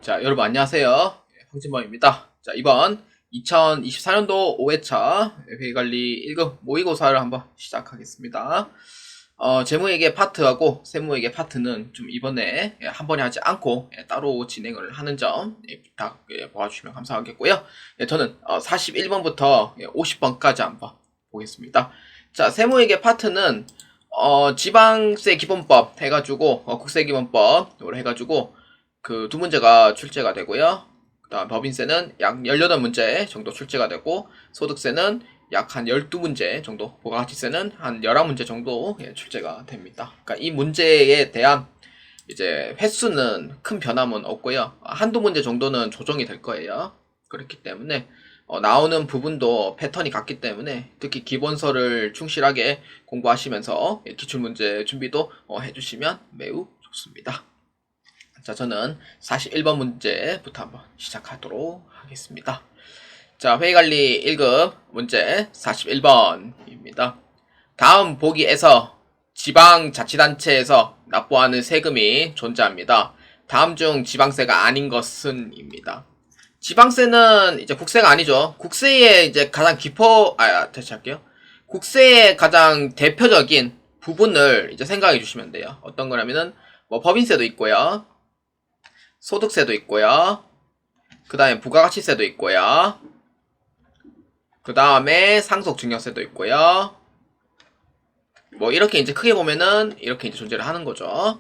자, 여러분 안녕하세요. 황진범입니다. 자, 이번 2024년도 5회차 회계관리 1급 모의고사를 한번 시작하겠습니다. 재무회계 파트하고 세무회계 파트는 좀 이번에 한 번에 하지 않고 따로 진행을 하는 점 부탁 봐주시면 감사하겠고요. 저는 41번부터 50번까지 한번 보겠습니다. 자, 세무회계 파트는 지방세 기본법 해가지고 국세기본법으로 해가지고 그 두 문제가 출제가 되고요. 그다음 법인세는 약 18문제 정도 출제가 되고 소득세는 약 한 12문제 정도, 부가가치세는 한 11문제 정도 출제가 됩니다. 그러니까 이 문제에 대한 이제 횟수는 큰 변함은 없고요. 한두 문제 정도는 조정이 될 거예요. 그렇기 때문에 나오는 부분도 패턴이 같기 때문에 특히 기본서를 충실하게 공부하시면서 기출문제 준비도 해주시면 매우 좋습니다. 자, 저는 41번 문제부터 한번 시작하도록 하겠습니다. 자, 회계관리 1급 문제 41번입니다. 다음 보기에서 지방자치단체에서 납부하는 세금이 존재합니다. 다음 중 지방세가 아닌 것은 입니다. 지방세는 이제 국세가 아니죠. 국세의 이제 가장 다시 할게요. 국세의 가장 대표적인 부분을 이제 생각해 주시면 돼요. 어떤 거냐면은 뭐 법인세도 있고요. 소득세도 있고요. 그 다음에 부가가치세도 있고요. 그 다음에 상속증여세도 있고요. 뭐 이렇게 이제 크게 보면은 이렇게 이제 존재를 하는 거죠.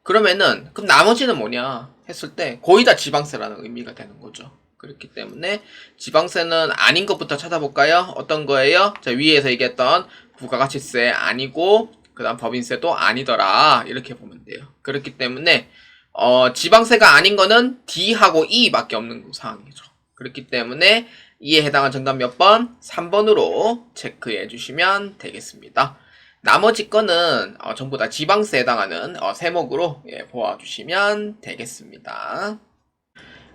그러면은 그럼 나머지는 뭐냐 했을 때 거의 다 지방세라는 의미가 되는 거죠. 그렇기 때문에 지방세는 아닌 것부터 찾아볼까요? 어떤 거예요? 자, 위에서 얘기했던 부가가치세 아니고 그 다음 법인세도 아니더라 이렇게 보면 돼요. 그렇기 때문에 지방세가 아닌 거는 D하고 E밖에 없는 상황이죠. 그렇기 때문에 이에 해당한 정답 몇 번? 3번으로 체크해 주시면 되겠습니다. 나머지 거는 전부 다 지방세에 해당하는 세목으로 보아주시면 되겠습니다.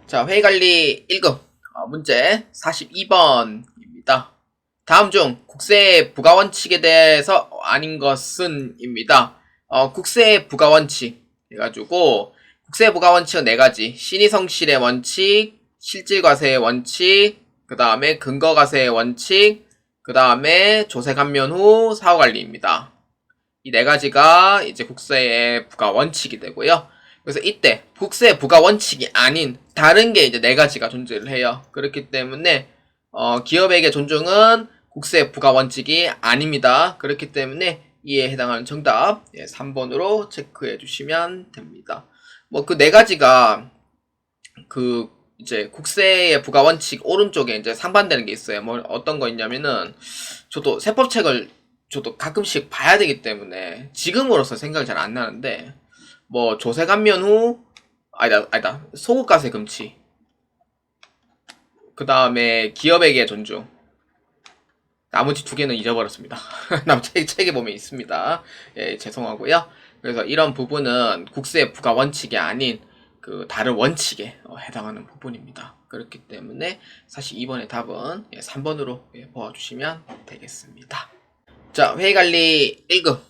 자, 회계관리 1급 문제 42번입니다. 다음 중 국세 부가원칙에 대해서 아닌 것은 입니다. 국세 부가원칙 해가지고 국세 부가원칙은 4가지. 신의성실의 원칙, 실질과세의 원칙, 그 다음에 근거과세의 원칙, 그 다음에 조세감면 후 사후관리입니다. 이 4가지가 이제 국세의 부가원칙이 되고요. 그래서 이때 국세 부가원칙이 아닌 다른 게 이제 4가지가 존재를 해요. 그렇기 때문에 기업에게 존중은 국세 부가원칙이 아닙니다. 그렇기 때문에 이에 해당하는 정답 3번으로 체크해 주시면 됩니다. 뭐 그 4가지가 그 이제 국세의 부가원칙 오른쪽에 이제 상반되는 게 있어요. 뭐 어떤 거 있냐면은 저도 세법책을 저도 가끔씩 봐야 되기 때문에 지금으로서 생각이 잘 안 나는데 뭐 조세감면 후 아니다 소국가세 금치 그 다음에 기업에게 존중 나머지 2개는 잊어버렸습니다. 책에 보면 있습니다. 예, 죄송하고요. 그래서 이런 부분은 국세 부가원칙이 아닌 그 다른 원칙에 해당하는 부분입니다. 그렇기 때문에 사실 이번의 답은 3번으로 보아주시면 되겠습니다. 자, 회계관리 1급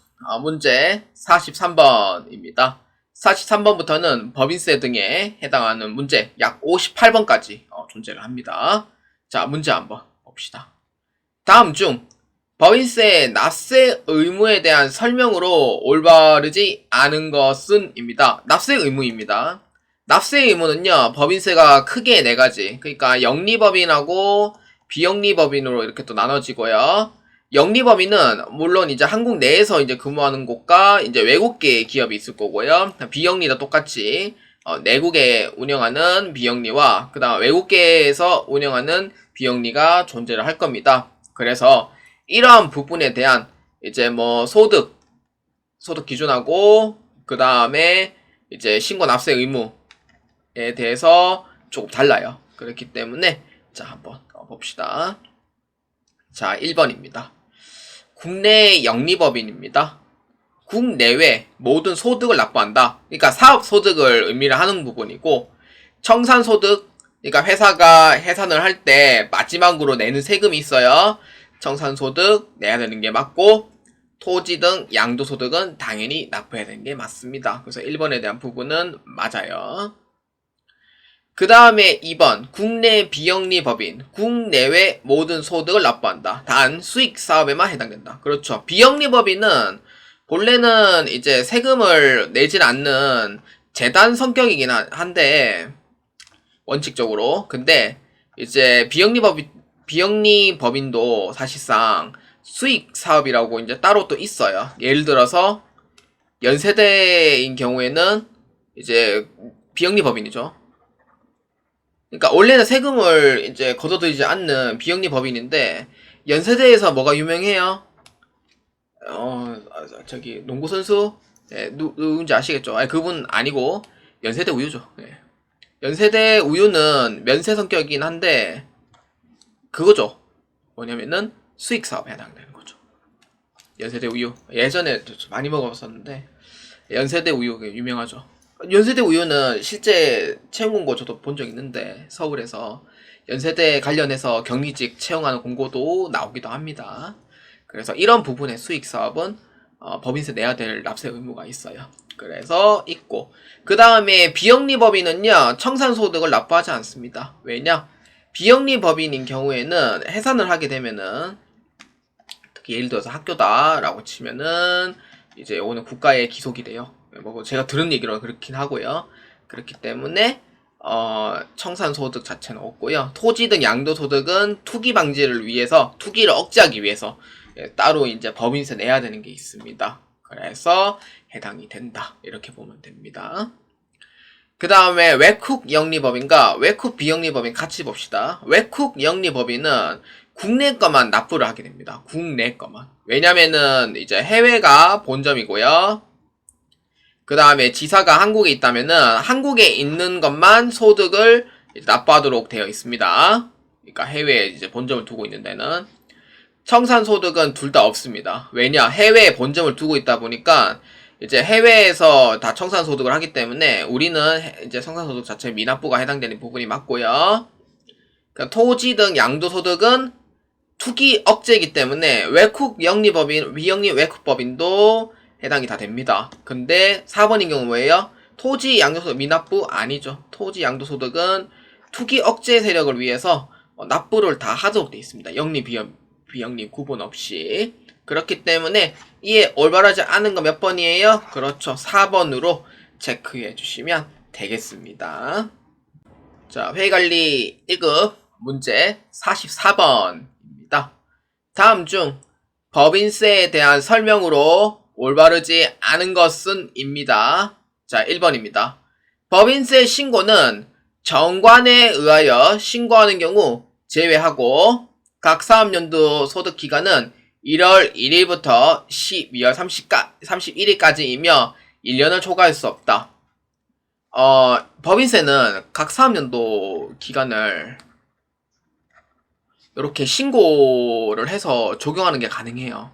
문제 43번입니다. 43번부터는 법인세 등에 해당하는 문제 약 58번까지 존재를 합니다. 자, 문제 한번 봅시다. 다음 중 법인세 납세 의무에 대한 설명으로 올바르지 않은 것은 입니다. 납세 의무입니다. 납세 의무는요, 법인세가 크게 4가지. 그러니까 영리법인하고 비영리법인으로 이렇게 또 나눠지고요. 영리법인은 물론 이제 한국 내에서 이제 근무하는 곳과 이제 외국계 기업이 있을 거고요. 비영리도 똑같이 내국에 운영하는 비영리와 그다음 외국계에서 운영하는 비영리가 존재를 할 겁니다. 그래서 이러한 부분에 대한 이제 뭐 소득 기준하고 그 다음에 이제 신고 납세 의무에 대해서 조금 달라요. 그렇기 때문에 자 한번 봅시다. 자 1번입니다. 국내 영리법인입니다. 국내외 모든 소득을 납부한다. 그러니까 사업소득을 의미를 하는 부분이고 청산소득 그러니까 회사가 해산을 할 때 마지막으로 내는 세금이 있어요. 청산소득 내야 되는 게 맞고 토지 등 양도소득은 당연히 납부해야 되는 게 맞습니다. 그래서 1번에 대한 부분은 맞아요. 그 다음에 2번 국내 비영리 법인 국내외 모든 소득을 납부한다. 단 수익 사업에만 해당된다. 그렇죠. 비영리 법인은 본래는 이제 세금을 내질 않는 재단 성격이긴 한데 원칙적으로 근데 이제 비영리 법인도 사실상 수익 사업이라고 이제 따로 또 있어요. 예를 들어서 연세대인 경우에는 이제 비영리 법인이죠. 그러니까 원래는 세금을 이제 거둬들이지 않는 비영리 법인인데 연세대에서 뭐가 유명해요? 저기 농구 선수 누군지 아시겠죠? 아니 그분 아니고 연세대 우유죠. 예. 연세대 우유는 면세 성격이긴 한데 그거죠. 뭐냐면은 수익 사업에 해당되는 거죠. 연세대 우유 예전에 많이 먹었었는데 연세대 우유 유명하죠. 연세대 우유는 실제 채용 공고 저도 본 적 있는데 서울에서 연세대 관련해서 경리직 채용하는 공고도 나오기도 합니다. 그래서 이런 부분의 수익 사업은 법인세 내야 될 납세 의무가 있어요. 그래서 있고 그 다음에 비영리 법인은요 청산소득을 납부하지 않습니다. 왜냐? 비영리 법인인 경우에는 해산을 하게 되면은 특히 예를 들어서 학교다라고 치면은 이제 요거는 국가에 기속이 돼요. 뭐 제가 들은 얘기로 그렇긴 하고요. 그렇기 때문에 청산소득 자체는 없고요. 토지 등 양도소득은 투기 방지를 위해서 투기를 억제하기 위해서 따로 이제 법인세 내야 되는 게 있습니다. 그래서 해당이 된다. 이렇게 보면 됩니다. 그 다음에 외국 영리법인과 외국 비영리법인 같이 봅시다. 외국 영리법인은 국내 거만 납부를 하게 됩니다. 국내 거만. 왜냐면은 이제 해외가 본점이고요. 그 다음에 지사가 한국에 있다면은 한국에 있는 것만 소득을 납부하도록 되어 있습니다. 그러니까 해외에 이제 본점을 두고 있는 데는 청산소득은 둘 다 없습니다. 왜냐? 해외에 본점을 두고 있다 보니까 이제 해외에서 다 청산소득을 하기 때문에 우리는 이제 청산소득 자체 미납부가 해당되는 부분이 맞고요. 그러니까 토지 등 양도소득은 투기 억제이기 때문에 외국 영리법인, 비영리 외국법인도 해당이 다 됩니다. 근데 4번인 경우 뭐예요? 토지 양도소득 미납부 아니죠. 토지 양도소득은 투기 억제 세력을 위해서 납부를 다 하도록 되어 있습니다. 영리, 비영리 구분 없이. 그렇기 때문에 이에 올바르지 않은 거 몇 번이에요? 그렇죠. 4번으로 체크해 주시면 되겠습니다. 자, 회의관리 1급 문제 44번입니다. 다음 중 법인세에 대한 설명으로 올바르지 않은 것은 입니다. 자, 1번입니다. 법인세 신고는 정관에 의하여 신고하는 경우 제외하고 각 사업연도 소득 기간은 1월 1일부터 12월 31일까지이며 1년을 초과할 수 없다. 법인세는 각 사업연도 기간을 이렇게 신고를 해서 적용하는 게 가능해요.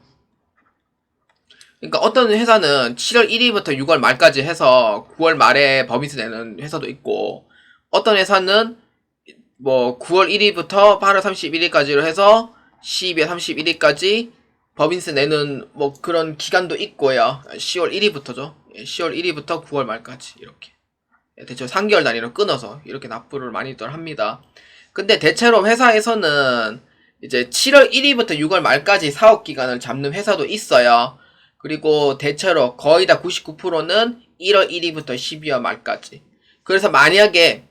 그러니까 어떤 회사는 7월 1일부터 6월 말까지 해서 9월 말에 법인세 내는 회사도 있고 어떤 회사는 뭐 9월 1일부터 8월 31일까지로 해서 12월 31일까지 법인세 내는 뭐 그런 기간도 있고요. 10월 1일부터죠. 10월 1일부터 9월 말까지 이렇게 대체로 3개월 단위로 끊어서 이렇게 납부를 많이들 합니다. 근데 대체로 회사에서는 이제 7월 1일부터 6월 말까지 사업기간을 잡는 회사도 있어요. 그리고 대체로 거의 다 99%는 1월 1일부터 12월 말까지. 그래서 만약에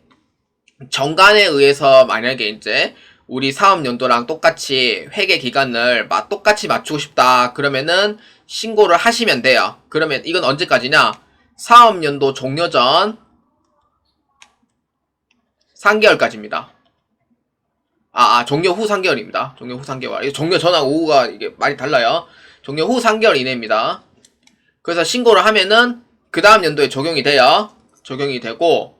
정관에 의해서 만약에 이제 우리 사업연도랑 똑같이 회계 기간을 똑같이 맞추고 싶다 그러면은 신고를 하시면 돼요. 그러면 이건 언제까지냐? 사업연도 종료 전 3개월까지입니다. 종료 후 3개월입니다. 종료 후 3개월. 종료 전하고 후가 이게 많이 달라요. 종료 후 3개월 이내입니다. 그래서 신고를 하면은 그 다음 연도에 적용이 돼요. 적용이 되고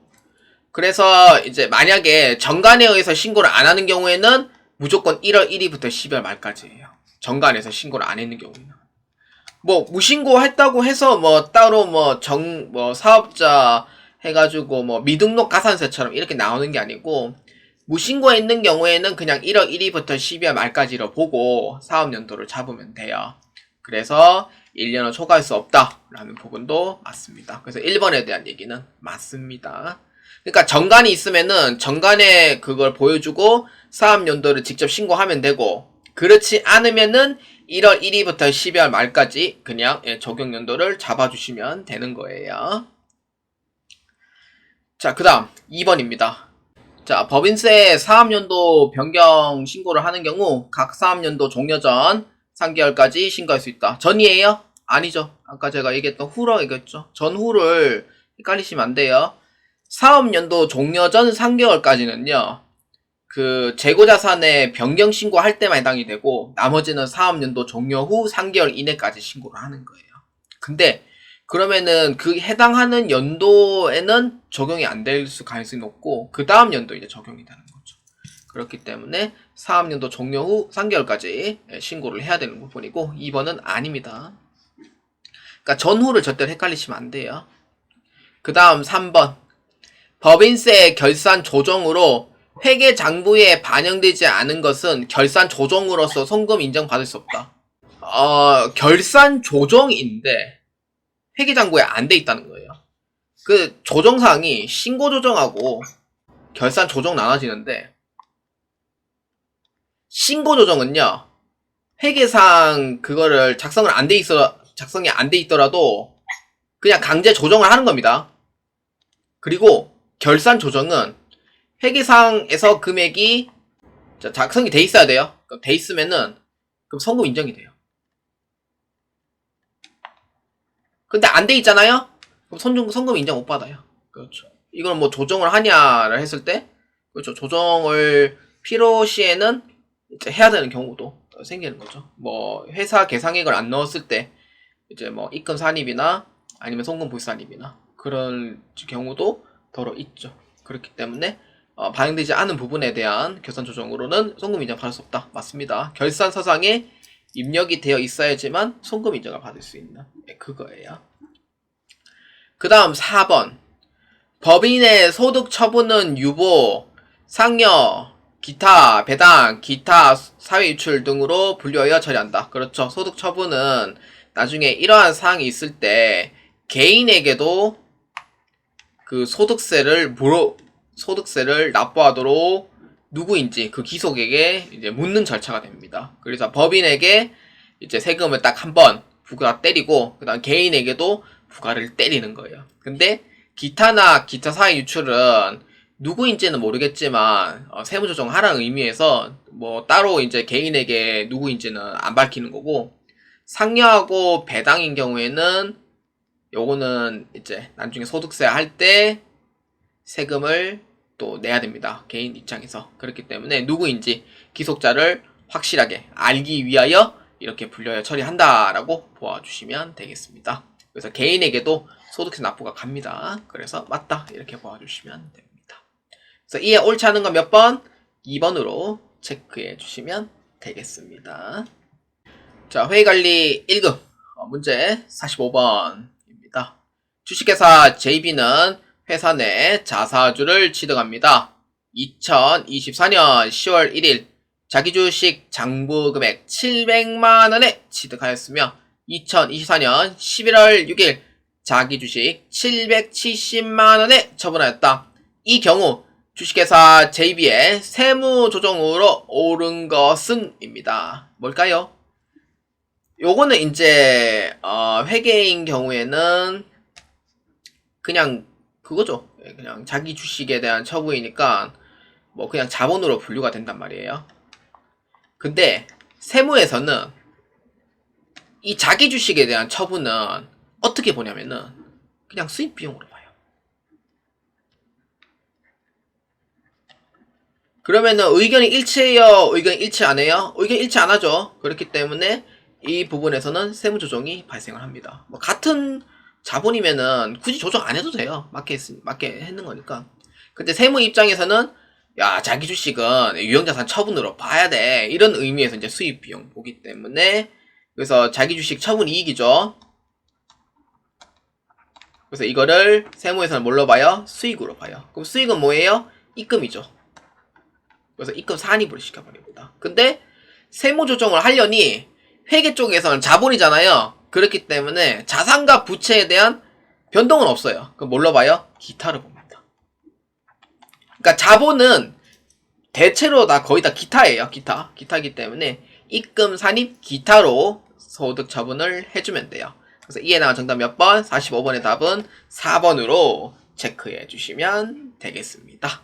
그래서 이제 만약에 정관에 의해서 신고를 안 하는 경우에는 무조건 1월 1일부터 12월 말까지예요. 정관에서 신고를 안 했는 경우는. 뭐 무신고 했다고 해서 뭐 따로 뭐 사업자 해가지고 뭐 미등록 가산세처럼 이렇게 나오는 게 아니고 무신고에 있는 경우에는 그냥 1월 1일부터 12월 말까지로 보고 사업연도를 잡으면 돼요. 그래서 1년을 초과할 수 없다라는 부분도 맞습니다. 그래서 1번에 대한 얘기는 맞습니다. 그러니까 정관이 있으면은 정관에 그걸 보여주고 사업연도를 직접 신고하면 되고, 그렇지 않으면은 1월 1일부터 12월 말까지 그냥 적용연도를 잡아주시면 되는 거예요. 자, 그 다음 2번입니다. 자, 법인세 사업연도 변경 신고를 하는 경우 각 사업연도 종료 전 3개월까지 신고할 수 있다. 전이에요? 아니죠. 아까 제가 얘기했던 후로 얘기했죠. 전후를 헷갈리시면 안 돼요. 사업연도 종료 전 3개월까지는요. 그 재고자산의 변경 신고할 때만 해당이 되고, 나머지는 사업연도 종료 후 3개월 이내까지 신고를 하는 거예요. 근데 그러면은 그 해당하는 연도에는 적용이 안 될 가능성이 높고, 그 다음 연도 이제 적용이 되는 거죠. 그렇기 때문에 사업연도 종료 후 3개월까지 신고를 해야 되는 부분이고, 2번은 아닙니다. 그러니까 전후를 절대로 헷갈리시면 안 돼요. 그 다음 3번. 법인세 결산 조정으로 회계장부에 반영되지 않은 것은 결산 조정으로서 송금 인정받을 수 없다. 결산 조정인데 회계장부에 안 돼 있다는 거예요. 그 조정사항이 신고 조정하고 결산 조정 나눠지는데, 신고 조정은요, 회계상 그거를 작성이 안 돼 있더라도 그냥 강제 조정을 하는 겁니다. 그리고 결산 조정은 회계상에서 금액이 작성이 돼 있어야 돼요. 돼 있으면은 그럼 송금 인정이 돼요. 근데 안 돼 있잖아요? 그럼 송금 인정 못 받아요. 그렇죠. 이걸 뭐 조정을 하냐를 했을 때, 그렇죠. 조정을 필요시에는 이제 해야 되는 경우도 생기는 거죠. 뭐 회사 계상액을 안 넣었을 때 이제 뭐 입금 산입이나 아니면 송금 불산입이나 그런 경우도 더러 있죠. 그렇기 때문에 반영되지 않은 부분에 대한 결산 조정으로는 송금 인정 받을 수 없다. 맞습니다. 결산서상에 입력이 되어 있어야지만 송금 인정을 받을 수 있는 그거예요. 그 다음 4번. 법인의 소득 처분은 유보, 상여, 기타, 배당, 기타, 사회유출 등으로 분류하여 처리한다. 그렇죠. 소득 처분은 나중에 이러한 사항이 있을 때 개인에게도 그 소득세를 납부하도록 누구인지 그 기속에게 이제 묻는 절차가 됩니다. 그래서 법인에게 이제 세금을 딱 한 번 부가 때리고, 그 다음 개인에게도 부가를 때리는 거예요. 근데 기타나 기타 사회 유출은 누구인지는 모르겠지만 세무조정 하라는 의미에서 뭐 따로 이제 개인에게 누구인지는 안 밝히는 거고, 상여하고 배당인 경우에는 요거는 이제 나중에 소득세 할 때 세금을 또 내야 됩니다. 개인 입장에서. 그렇기 때문에 누구인지 기속자를 확실하게 알기 위하여 이렇게 분류하여 처리한다라고 보아주시면 되겠습니다. 그래서 개인에게도 소득세 납부가 갑니다. 그래서 맞다 이렇게 보아주시면 됩니다. 그래서 이에 옳지 않은 건 몇 번? 2번으로 체크해 주시면 되겠습니다. 자, 회의관리 1급 문제 45번입니다. 주식회사 JB는 회사 내 자사주를 취득합니다. 2024년 10월 1일 자기 주식 장부 금액 700만원에 취득하였으며 2024년 11월 6일 자기 주식 770만원에 처분하였다. 이 경우 주식회사 JB의 세무조정으로 옳은 것은 입니다. 뭘까요? 요거는 이제 회계인 경우에는 그냥 그거죠. 그냥 자기 주식에 대한 처분이니까 뭐 그냥 자본으로 분류가 된단 말이에요. 근데 세무에서는 이 자기 주식에 대한 처분은 어떻게 보냐면은 그냥 수입 비용으로 봐요. 그러면은 의견이 일치해요? 의견이 일치 안 해요? 의견 일치 안 하죠. 그렇기 때문에 이 부분에서는 세무 조정이 발생을 합니다. 뭐 같은 자본이면은 굳이 조정 안 해도 돼요. 맞게 했는 거니까. 근데 세무 입장에서는 야, 자기 주식은 유형자산 처분으로 봐야 돼. 이런 의미에서 이제 수입 비용 보기 때문에, 그래서 자기 주식 처분 이익이죠. 그래서 이거를 세무에서는 뭘로 봐요? 수익으로 봐요. 그럼 수익은 뭐예요? 입금이죠. 그래서 입금 산입으로 시켜버립니다. 근데 세무 조정을 하려니 회계 쪽에서는 자본이잖아요. 그렇기 때문에 자산과 부채에 대한 변동은 없어요. 그럼 뭘로 봐요? 기타를 봅니다. 그러니까 자본은 대체로 다 거의 다 기타예요. 기타이기 때문에 입금, 산입, 기타로 소득 처분을 해주면 돼요. 그래서 이에 나온 정답 몇 번? 45번의 답은 4번으로 체크해 주시면 되겠습니다.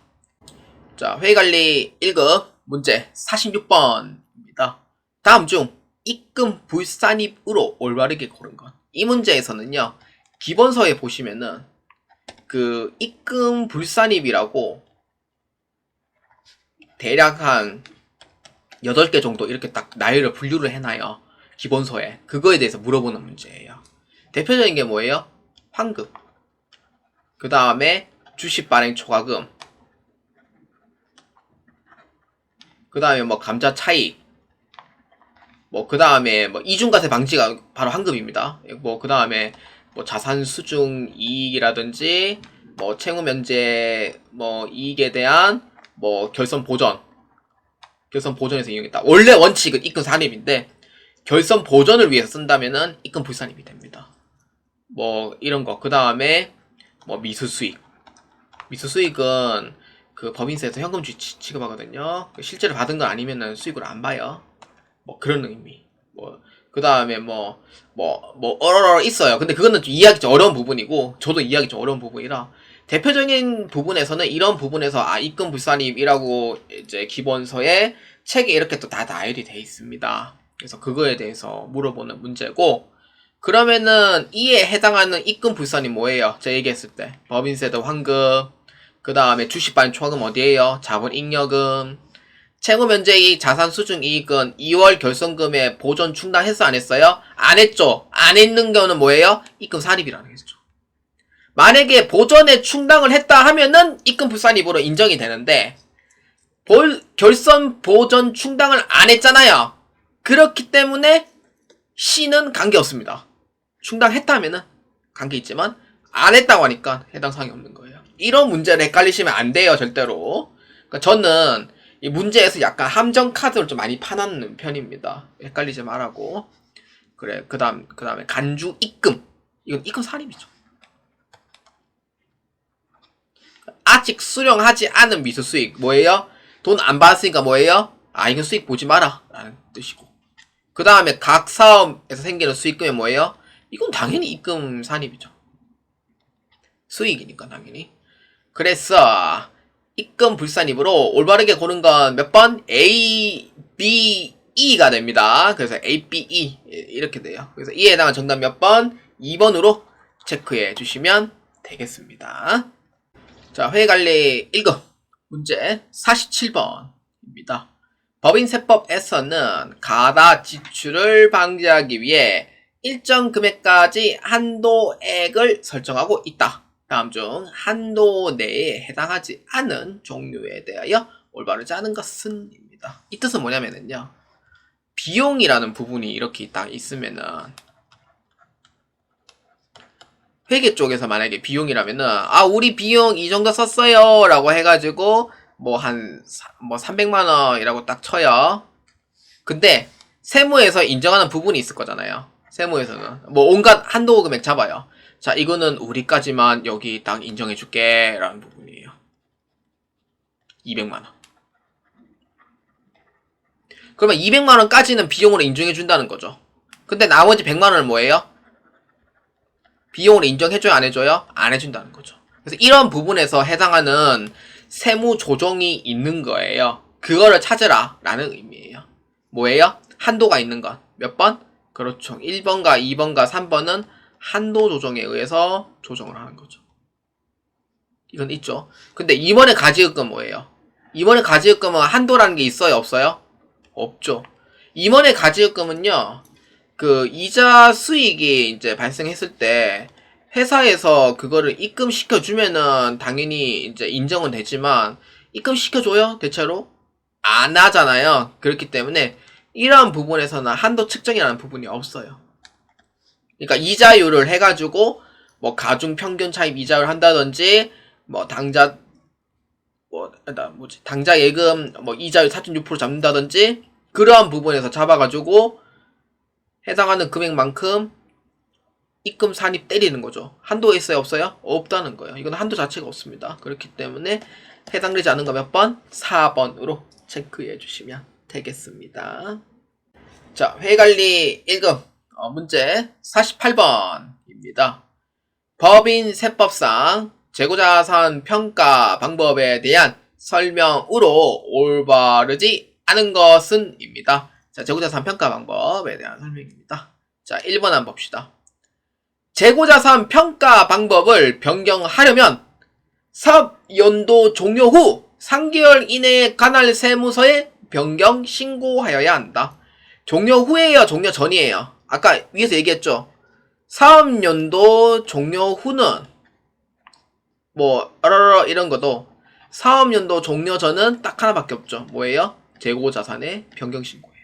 자, 회의관리 1급 문제 46번입니다. 다음 중 입금 불산입으로 올바르게 고른 것. 이 문제에서는요, 기본서에 보시면은 그 입금 불산입이라고 대략 한 8개 정도 이렇게 딱 나열을 분류를 해놔요. 기본서에. 그거에 대해서 물어보는 문제예요. 대표적인 게 뭐예요? 환급. 그 다음에 주식 발행 초과금. 그 다음에 뭐 감자 차익. 뭐 그 다음에 뭐 이중과세 방지가 바로 환급입니다. 뭐 그 다음에 뭐 자산 수중 이익이라든지 뭐 채무 면제 뭐 이익에 대한 뭐 결선 보전에서 이용했다. 원래 원칙은 입금 산입인데 결선 보전을 위해서 쓴다면은 입금 불산입이 됩니다. 뭐 이런 거. 그 다음에 뭐 미수수익은 그 법인세에서 현금 취급하거든요. 실제로 받은 건 아니면은 수익을 안 봐요. 뭐 그런 의미. 뭐 그 다음에 어러러 있어요. 근데 그거는 좀 이해하기 좀 어려운 부분이고 저도 이해하기 좀 어려운 부분이라 대표적인 부분에서는 이런 부분에서 입금 불산입이라고 이제 기본서에 책에 이렇게 또 다 나열이 돼 있습니다. 그래서 그거에 대해서 물어보는 문제고, 그러면은 이에 해당하는 입금 불산입 뭐예요? 제가 얘기했을 때 법인세도 환급, 그 다음에 주식 발행 초과금 어디에요? 자본 잉여금, 채무 면제이익, 자산 수중 이익은 2월 결손금에 보전 충당했어 안 했어요? 안 했죠. 안 했는 경우는 뭐예요? 입금 산입이라는 거죠. 만약에 보전에 충당을 했다 하면은 입금 불산입으로 인정이 되는데 결선 보전 충당을 안 했잖아요. 그렇기 때문에 C는 관계없습니다. 충당했다 하면은 관계있지만 안 했다고 하니까 해당 사항이 없는 거예요. 이런 문제를 헷갈리시면 안 돼요. 절대로. 그러니까 저는 이 문제에서 약간 함정 카드를 좀 많이 파놓는 편입니다. 헷갈리지 말라고. 그래. 그 다음에 간주 입금. 이건 입금 산입이죠. 아직 수령하지 않은 미수 수익. 뭐예요? 돈 안 받았으니까 뭐예요? 이건 수익 보지 마라. 라는 뜻이고. 그 다음에 각 사업에서 생기는 수익금이 뭐예요? 이건 당연히 입금 산입이죠. 수익이니까 당연히. 그래서 입금 불산입으로 올바르게 고른 건 몇 번? A, B, E가 됩니다. 그래서 A, B, E 이렇게 돼요. 그래서 E에 해당한 정답 몇 번? 2번으로 체크해 주시면 되겠습니다. 자, 회계관리 1급 문제 47번입니다. 법인세법에서는 가다 지출을 방지하기 위해 일정 금액까지 한도액을 설정하고 있다. 다음 중 한도 내에 해당하지 않은 종류에 대하여 올바르지 않은 것은 입니다. 이 뜻은 뭐냐면요, 비용이라는 부분이 이렇게 딱 있으면은 회계 쪽에서 만약에 비용이라면은 우리 비용 이 정도 썼어요 라고 해가지고 뭐 300만원이라고 딱 쳐요. 근데 세무에서 인정하는 부분이 있을 거잖아요. 세무에서는 뭐 온갖 한도 금액 잡아요. 자, 이거는 우리까지만 여기 딱 인정해줄게 라는 부분이에요. 200만원. 그러면 200만원까지는 비용으로 인정해준다는 거죠. 근데 나머지 100만원은 뭐예요? 비용으로 인정해줘요? 안 해줘요? 안 해준다는 거죠. 그래서 이런 부분에서 해당하는 세무 조정이 있는 거예요. 그거를 찾으라 라는 의미예요. 뭐예요? 한도가 있는 것. 몇 번? 그렇죠. 1번과 2번과 3번은 한도 조정에 의해서 조정을 하는 거죠. 이건 있죠. 근데 이번에 가지급금 뭐예요? 이번에 가지급금은 한도라는 게 있어요? 없어요? 없죠. 이번에 가지급금은요, 그 이자 수익이 이제 발생했을 때 회사에서 그거를 입금시켜주면은 당연히 이제 인정은 되지만 입금시켜줘요? 대체로? 안 하잖아요. 그렇기 때문에 이러한 부분에서는 한도 측정이라는 부분이 없어요. 그러니까 이자율을 해가지고 뭐 가중 평균 차입 이자율 한다든지 뭐 당자 예금 뭐 이자율 4.6% 잡는다든지 그러한 부분에서 잡아가지고 해당하는 금액만큼 입금 산입 때리는 거죠. 한도가 있어요? 없어요? 없다는 거예요. 이건 한도 자체가 없습니다. 그렇기 때문에 해당되지 않은 거 몇 번? 4번으로 체크해 주시면 되겠습니다. 자, 회계관리 1급 문제 48번입니다. 법인 세법상 재고자산 평가 방법에 대한 설명으로 올바르지 않은 것은 입니다. 자, 재고자산 평가 방법에 대한 설명입니다. 자, 1번 한번 봅시다. 재고자산 평가 방법을 변경하려면 사업연도 종료 후 3개월 이내에 관할 세무서에 변경 신고하여야 한다. 종료 후에요, 종료 전이에요? 아까 위에서 얘기했죠. 사업연도 종료 후는 뭐 이런 것도 사업연도 종료 전은 딱 하나밖에 없죠. 뭐예요? 재고자산의 변경 신고예요.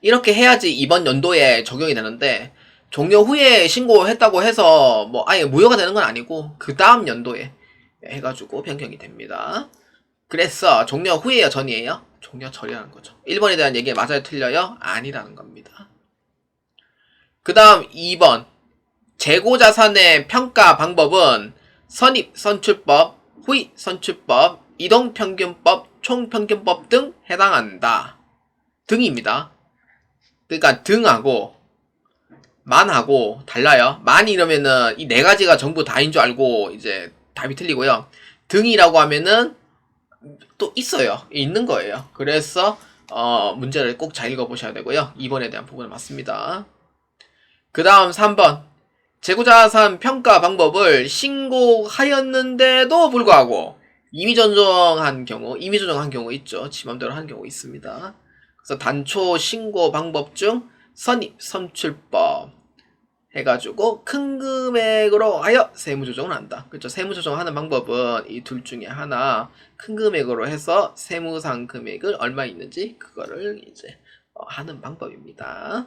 이렇게 해야지 이번 연도에 적용이 되는데 종료 후에 신고했다고 해서 뭐 아예 무효가 되는 건 아니고 그 다음 연도에 해가지고 변경이 됩니다. 그래서 종료 후에요, 전이에요? 종료 전이라는 거죠. 1번에 대한 얘기 맞아요, 틀려요? 아니라는 겁니다. 그 다음 2번 재고자산의 평가 방법은 선입선출법, 후입선출법, 이동평균법, 총평균법 등 해당한다. 등입니다. 그러니까 등하고 만하고 달라요. 만이 이러면은 이 네 가지가 전부 다인 줄 알고 이제 답이 틀리고요. 등이라고 하면은 또 있어요. 있는 거예요. 그래서 문제를 꼭 잘 읽어보셔야 되고요. 2번에 대한 부분은 맞습니다. 그 다음 3번 재고자산 평가 방법을 신고하였는데도 불구하고 임의 조정한 경우 있죠. 지 맘대로 한 경우 있습니다. 그래서 단초 신고 방법 중 선입 선출법 해가지고 큰 금액으로 하여 세무조정을 한다. 그렇죠. 세무조정하는 방법은 이 둘 중에 하나 큰 금액으로 해서 세무상 금액을 얼마 있는지 그거를 이제 하는 방법입니다.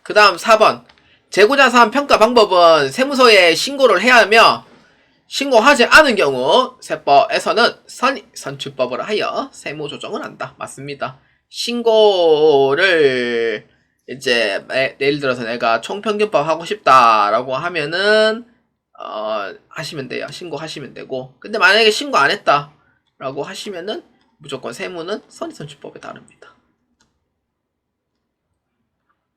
그 다음 4번 재고자산 평가 방법은 세무서에 신고를 해야 하며 신고하지 않은 경우 세법에서는 선출법을 하여 세무조정을 한다. 맞습니다. 신고를 이제 예를 들어서 내가 총평균법 하고 싶다라고 하면은 하시면 돼요. 신고하시면 되고 근데 만약에 신고 안 했다라고 하시면은 무조건 세무는 선입선출법에 따릅니다.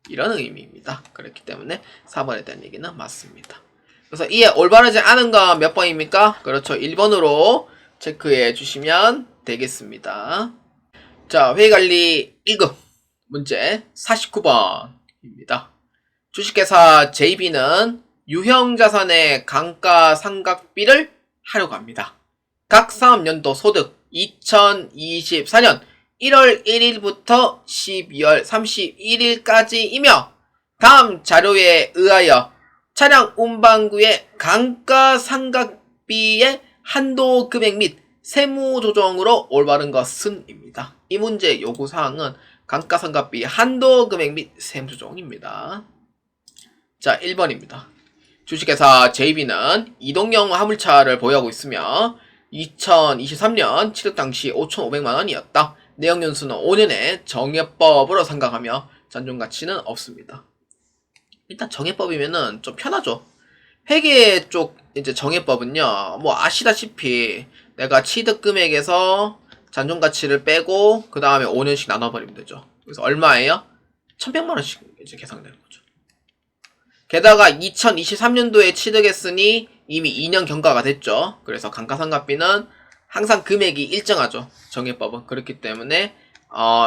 이런 의미입니다. 그렇기 때문에 4번에 대한 얘기는 맞습니다. 그래서 이에 올바르지 않은 건 몇 번입니까? 그렇죠. 1번으로 체크해 주시면 되겠습니다. 자, 회계관리 1급 문제 49번입니다. 주식회사 JB는 유형자산의 감가상각비를 하려고 합니다. 각 사업연도 소득 2024년 1월 1일부터 12월 31일까지이며 다음 자료에 의하여 차량 운반구의 감가상각비의 한도 금액 및 세무조정으로 올바른 것은 입니다. 이 문제 요구사항은 감가상각비 한도 금액 및 세무조정입니다. 자, 1번입니다. 주식회사 JB는 이동형 화물차를 보유하고 있으며 2023년 취득 당시 5,500만원이었다. 내역연수는 5년에 정액법으로 상각하며 잔존가치는 없습니다. 일단 정액법이면은 좀 편하죠. 회계 쪽 이제 정액법은요, 뭐 아시다시피 내가 취득 금액에서 잔존가치를 빼고 그 다음에 5년씩 나눠버리면 되죠. 그래서 얼마예요? 1,100만원씩 이제 계산되는 거죠. 게다가 2023년도에 취득했으니 이미 2년 경과가 됐죠. 그래서 감가상각비는 항상 금액이 일정하죠. 정액법은. 그렇기 때문에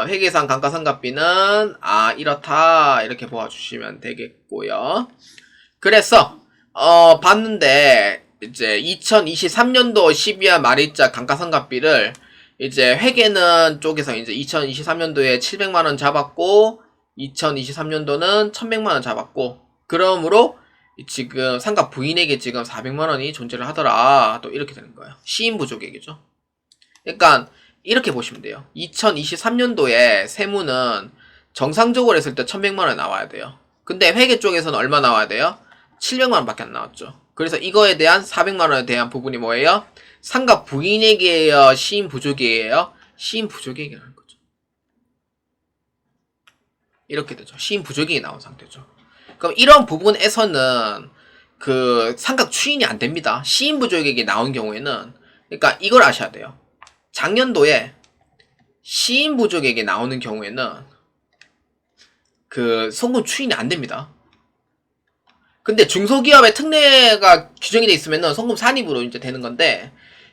회계상 감가상각비는 이렇다 이렇게 보아주시면 되겠고요. 그래서 봤는데 이제 2023년도 12월 말일자 감가상각비를 이제 회계는 쪽에서 이제 2023년도에 700만원 잡았고 2023년도는 1100만원 잡았고 그러므로 지금 상가 부인에게 지금 400만원이 존재를 하더라. 또 이렇게 되는 거예요. 시인 부족액이죠. 그러니까 이렇게 보시면 돼요. 2023년도에 세무는 정상적으로 했을 때 1100만원이 나와야 돼요. 근데 회계 쪽에서는 얼마 나와야 돼요? 700만원 밖에 안 나왔죠. 그래서 이거에 대한 400만원에 대한 부분이 뭐예요? 상가 부인에게요? 시인 부족이에요? 시인 부족액이라는 거죠. 이렇게 되죠. 시인 부족액이 나온 상태죠. 그럼 이런 부분에서는 그 삼각 추인이 안 됩니다. 시인부족액이 나온 경우에는. 그러니까 이걸 아셔야 돼요. 작년도에 시인부족액이 나오는 경우에는 그 송금 추인이 안 됩니다. 근데 중소기업의 특례가 규정이 돼 있으면은 송금 산입으로 이제 되는 건데,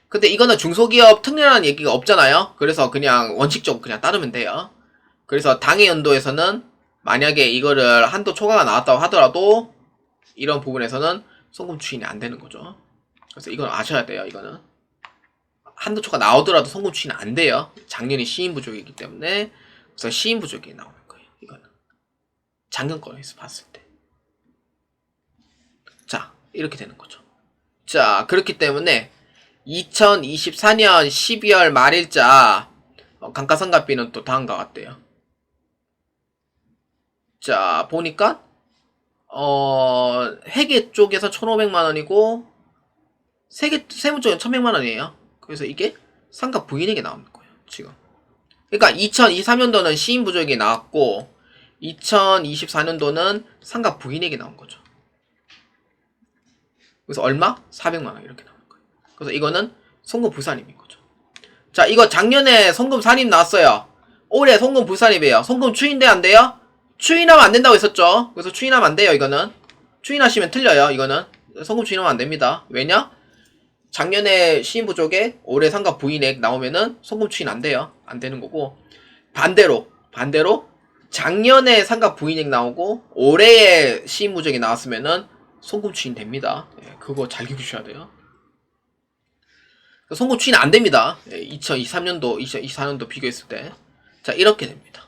근데 이거는 중소기업 특례라는 얘기가 없잖아요. 그래서 그냥 원칙적으로 그냥 따르면 돼요. 그래서 당해 연도에서는 만약에 이거를 한도 초과가 나왔다고 하더라도 이런 부분에서는 송금 추인이 안 되는 거죠. 그래서 이건 아셔야 돼요. 이거는 한도 초과 나오더라도 송금 추인이 안 돼요. 작년이 시인 부족이기 때문에. 그래서 시인 부족이 나오는 거예요. 이거는 작년 거에서 봤을 때. 자, 이렇게 되는 거죠. 자, 그렇기 때문에 2024년 12월 말일자 감가상각비는 또 다음과 같대요. 자, 보니까 회계 쪽에서 1,500만원이고 세무 쪽은 1,100만원이에요. 그래서 이게 상각 부인에게 나오는 거예요. 지금. 그러니까 2023년도는 시인 부족이 나왔고 2024년도는 상각 부인에게 나온 거죠. 그래서 얼마? 400만원 이렇게 나오는 거예요. 그래서 이거는 송금 불산입인 거죠. 자, 이거 작년에 송금 산입 나왔어요. 올해 송금 불산입이에요. 송금 추인돼 안 돼요? 추인하면 안 된다고 했었죠. 그래서 추인하면 안 돼요. 이거는 추인하시면 틀려요. 이거는 송금 추인하면 안 됩니다. 왜냐? 작년에 시인 부족에 올해 상각 부인액 나오면은 송금 추인 안 돼요. 안 되는 거고, 반대로 작년에 상각 부인액 나오고 올해에 시인 부족이 나왔으면은 송금 추인 됩니다. 예, 그거 잘 기억해주셔야 돼요. 송금 추인 안 됩니다. 예, 2023년도, 2024년도 비교했을 때. 자, 이렇게 됩니다.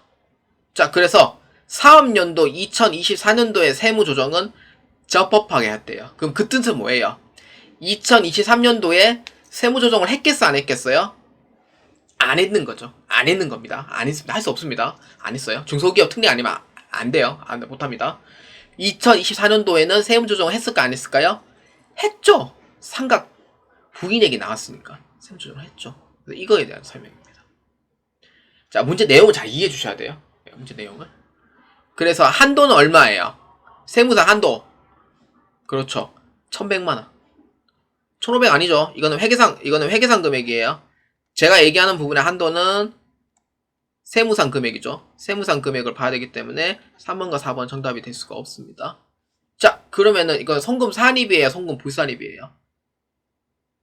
자, 그래서 사업연도 2024년도의 세무조정은 적법하게 했대요. 그럼 그 뜻은 뭐예요? 2023년도에 세무조정을 했겠어, 안 했겠어요? 안 했는 거죠. 안 했는 겁니다. 안 했습니다. 할 수 없습니다. 안 했어요. 중소기업 특례 아니면 안 돼요. 못합니다. 2024년도에는 세무조정을 했을까, 안 했을까요? 했죠. 상각 부인액이 나왔으니까 세무조정을 했죠. 이거에 대한 설명입니다. 자, 문제 내용을 잘 이해해 주셔야 돼요. 문제 내용을. 그래서 한도는 얼마예요? 세무상 한도. 그렇죠. 1,100만원. 1,500 아니죠. 이거는 회계상 금액이에요. 제가 얘기하는 부분의 한도는 세무상 금액이죠. 세무상 금액을 봐야 되기 때문에 3번과 4번 정답이 될 수가 없습니다. 자, 그러면은 이건 송금 산입이에요, 송금 불산입이에요?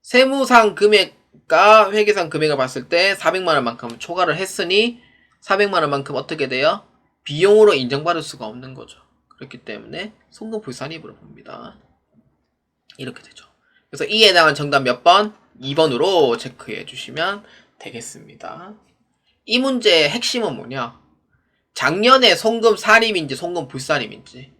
세무상 금액과 회계상 금액을 봤을 때 400만원만큼 초과를 했으니 400만원만큼 어떻게 돼요? 비용으로 인정받을 수가 없는 거죠. 그렇기 때문에 송금 불산입으로 봅니다. 이렇게 되죠. 그래서 이에 해당한 정답 몇 번? 2번으로 체크해 주시면 되겠습니다. 이 문제의 핵심은 뭐냐? 작년에 송금 산입인지 송금 불산입인지,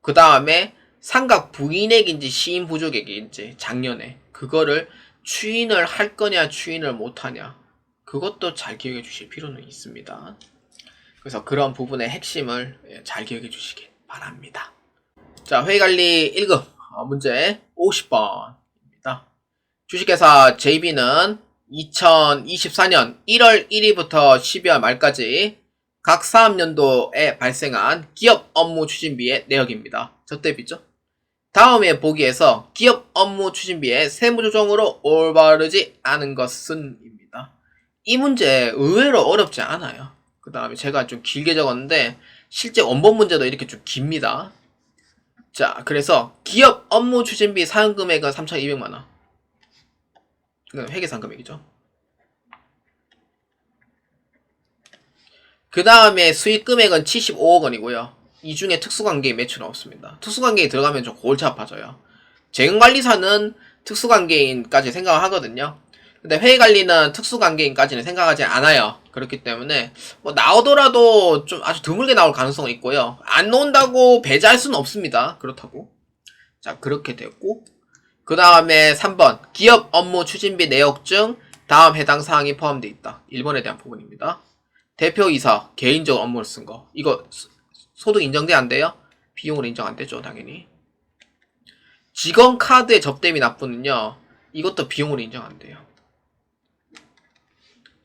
그 다음에 상각 부인액인지 시인 부족액인지 작년에 그거를 추인을 할 거냐 추인을 못 하냐, 그것도 잘 기억해 주실 필요는 있습니다. 그래서 그런 부분의 핵심을 잘 기억해 주시길 바랍니다. 자, 회계관리 1급 문제 50번입니다. 주식회사 JB는 2024년 1월 1일부터 12월 말까지 각 사업연도에 발생한 기업 업무 추진비의 내역입니다. 저 대비죠. 다음에 보기에서 기업 업무 추진비의 세무조정으로 올바르지 않은 것은 입니다. 이 문제 의외로 어렵지 않아요. 그 다음에 제가 좀 길게 적었는데 실제 원본 문제도 이렇게 좀 깁니다. 자, 그래서 기업 업무 추진비 사용금액은 3,200만원. 이건 회계상 금액이죠. 그 다음에 수익금액은 75억 원이고요. 이 중에 특수관계인 매출은 없습니다. 특수관계인 들어가면 좀 골치 아파져요. 재경관리사는 특수관계인까지 생각을 하거든요. 근데 회계관리는 특수관계인까지는 생각하지 않아요. 그렇기 때문에 뭐 나오더라도 좀 아주 드물게 나올 가능성은 있고요. 안 나온다고 배제할 수는 없습니다. 그렇다고. 자, 그렇게 됐고, 그 다음에 3번 기업 업무 추진비 내역중 다음 해당 사항이 포함되어 있다. 1번에 대한 부분입니다. 대표이사 개인적 업무를 쓴 거, 이거 소득 인정돼 안 돼요? 비용으로 인정 안 되죠, 당연히. 직원 카드의 접대비 납부는요, 이것도 비용으로 인정 안 돼요.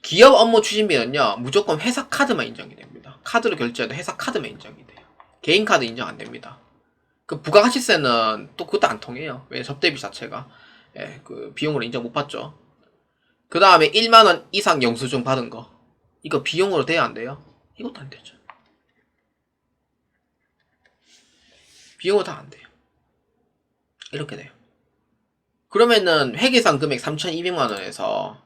기업 업무 추진비는요, 무조건 회사 카드만 인정이 됩니다. 카드로 결제해도 회사 카드만 인정이 돼요. 개인카드 인정 안됩니다. 그 부가가치세는 또 그것도 안 통해요. 왜? 접대비 자체가 예, 그 비용으로 인정 못 받죠. 그 다음에 1만원 이상 영수증 받은 거 이거 비용으로 돼야 안 돼요? 이것도 안 되죠. 비용으로 다 안 돼요. 이렇게 돼요. 그러면은 회계상 금액 3,200만원에서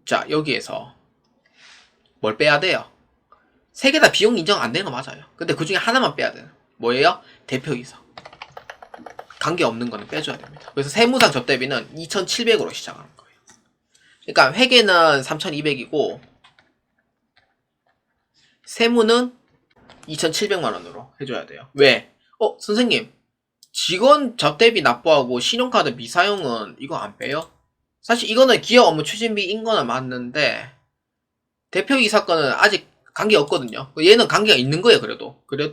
자 여기에서 뭘 빼야 돼요? 세 개 다 비용 인정 안 되는 거 맞아요. 근데 그 중에 하나만 빼야 돼요. 뭐예요? 대표이사. 관계없는 거는 빼줘야 됩니다. 그래서 세무상 접대비는 2,700으로 시작하는 거예요. 그러니까 회계는 3,200이고 세무는 2,700만원으로 해줘야 돼요. 왜? 선생님 직원 접대비 납부하고 신용카드 미사용은 이거 안 빼요? 사실 이거는 기업 업무 추진비인 거는 맞는데 대표이사 건은 아직 관계가 없거든요. 얘는 관계가 있는 거예요. 그래도 그래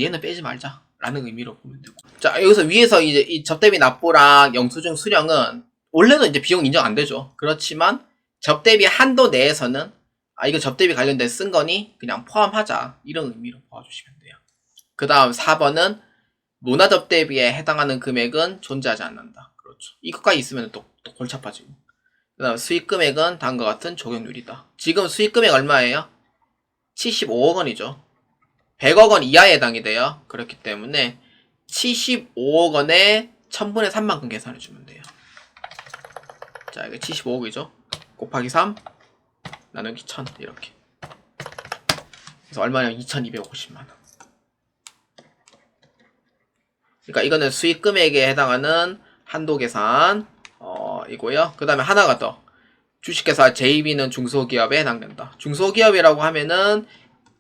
얘는 빼지 말자 라는 의미로 보면 되고. 자 여기서 위에서 이제 이 접대비 납부랑 영수증 수령은 원래는 이제 비용 인정 안 되죠. 그렇지만 접대비 한도 내에서는 이거 접대비 관련된 쓴 거니 그냥 포함하자 이런 의미로 봐주시면 돼요. 그 다음 4번은 문화접대비에 해당하는 금액은 존재하지 않는다. 그렇죠. 이것까지 있으면 또 골치 아파지고. 그 다음 수익금액은 다음과 같은 적용률이다. 지금 수익금액 얼마예요? 75억 원이죠. 100억 원 이하에 해당이 돼요. 그렇기 때문에 75억 원에 1000분의 3만큼 계산해주면 돼요. 자, 이게 75억이죠. 곱하기 3 나누기 1000 이렇게. 그래서 얼마냐? 2250만원. 그러니까 이거는 수익금액에 해당하는 한도 계산 이고요. 그 다음에 하나가 더 주식회사 JB는 중소기업에 해당된다. 중소기업이라고 하면은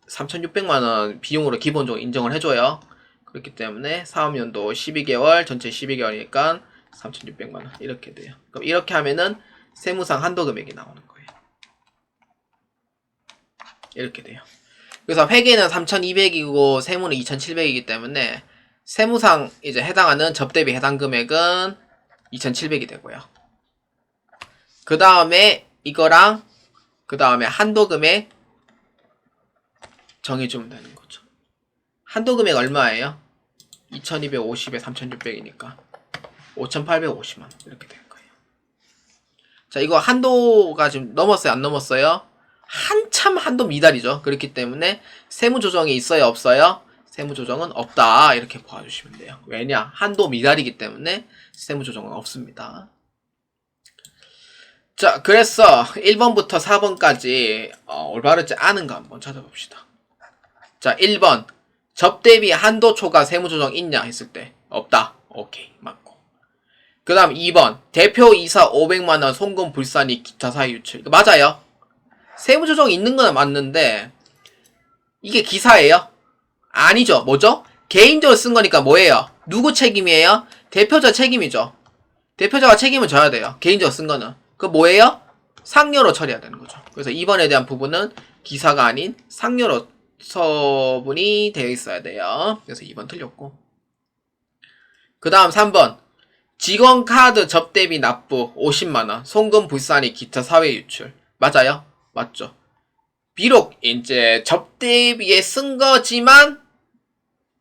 3,600만원 비용으로 기본적으로 인정을 해줘요. 그렇기 때문에 사업연도 12개월 전체 12개월이니까 3,600만원 이렇게 돼요. 그럼 이렇게 하면은 세무상 한도 금액이 나오는 거예요. 이렇게 돼요. 그래서 회계는 3,200이고 세무는 2,700이기 때문에 세무상 이제 해당하는 접대비 해당 금액은 2,700이 되고요. 그 다음에 이거랑 그 다음에 한도 금액 정해주면 되는 거죠. 한도 금액 얼마예요? 2,250에 3,600이니까 5,850만 이렇게 되는 거예요. 자 이거 한도가 지금 넘었어요? 안 넘었어요? 한참 한도 미달이죠. 그렇기 때문에 세무조정이 있어요? 없어요? 세무조정은 없다 이렇게 봐주시면 돼요. 왜냐? 한도 미달이기 때문에 세무조정은 없습니다. 자 그래서 1번부터 4번까지 올바르지 않은 거 한번 찾아봅시다. 자 1번 접대비 한도 초과 세무조정 있냐 했을 때 없다. 오케이 맞고. 그 다음 2번 대표이사 500만원 송금 불산이 기타 사유 유출 이거 맞아요. 세무조정 있는 건 맞는데 이게 기사예요? 아니죠. 뭐죠? 개인적으로 쓴 거니까 뭐예요? 누구 책임이에요? 대표자 책임이죠. 대표자가 책임을 져야 돼요. 개인적으로 쓴 거는. 그 뭐예요? 상여로 처리해야 되는 거죠. 그래서 2번에 대한 부분은 기사가 아닌 상여로 처분이 되어 있어야 돼요. 그래서 2번 틀렸고. 그 다음 3번 직원카드 접대비 납부 50만원 송금 불산이 기타 사회 유출 맞아요? 맞죠. 비록 이제 접대비에 쓴 거지만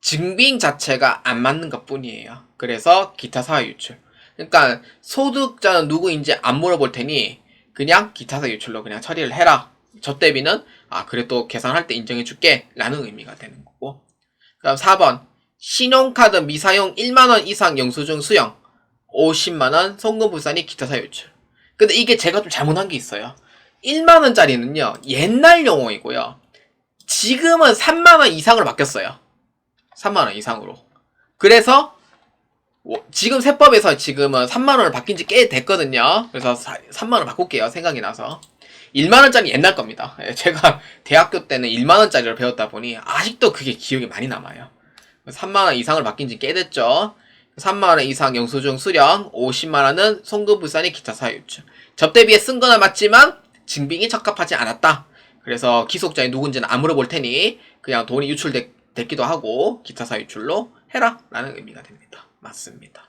증빙 자체가 안 맞는 것 뿐이에요. 그래서 기타 사회 유출. 그러니까 소득자는 누구인지 안 물어볼 테니 그냥 기타 사회 유출로 그냥 처리를 해라. 접대비는 그래 또 계산할 때 인정해 줄게 라는 의미가 되는 거고. 그다음 4번 신용카드 미사용 1만원 이상 영수증 수령 50만원 송금 불산이 기타 사유 유출. 근데 이게 제가 좀 잘못한 게 있어요. 1만원짜리는요 옛날 용어이고요 지금은 3만원 이상으로 바뀌었어요. 3만원 이상으로. 그래서 지금 세법에서 지금은 3만원을 바뀐 지 꽤 됐거든요. 그래서 3만원 바꿀게요. 생각이 나서 1만원짜리 옛날 겁니다. 제가 대학교 때는 1만원짜리를 배웠다 보니 아직도 그게 기억이 많이 남아요. 3만원 이상을 바뀐 지 꽤 됐죠. 3만원 이상 영수증 수령 50만원은 송금 불산이 기타 사유 유출. 접대비에 쓴 거는 맞지만 증빙이 적합하지 않았다. 그래서 기속자이 누군지는 안 물어볼 테니 그냥 돈이 유출됐기도 하고 기타 사유 유출로 해라 라는 의미가 됩니다. 맞습니다.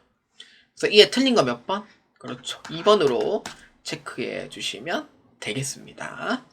그래서 이에 틀린 거 몇 번? 그렇죠. 2번으로 체크해 주시면 되겠습니다.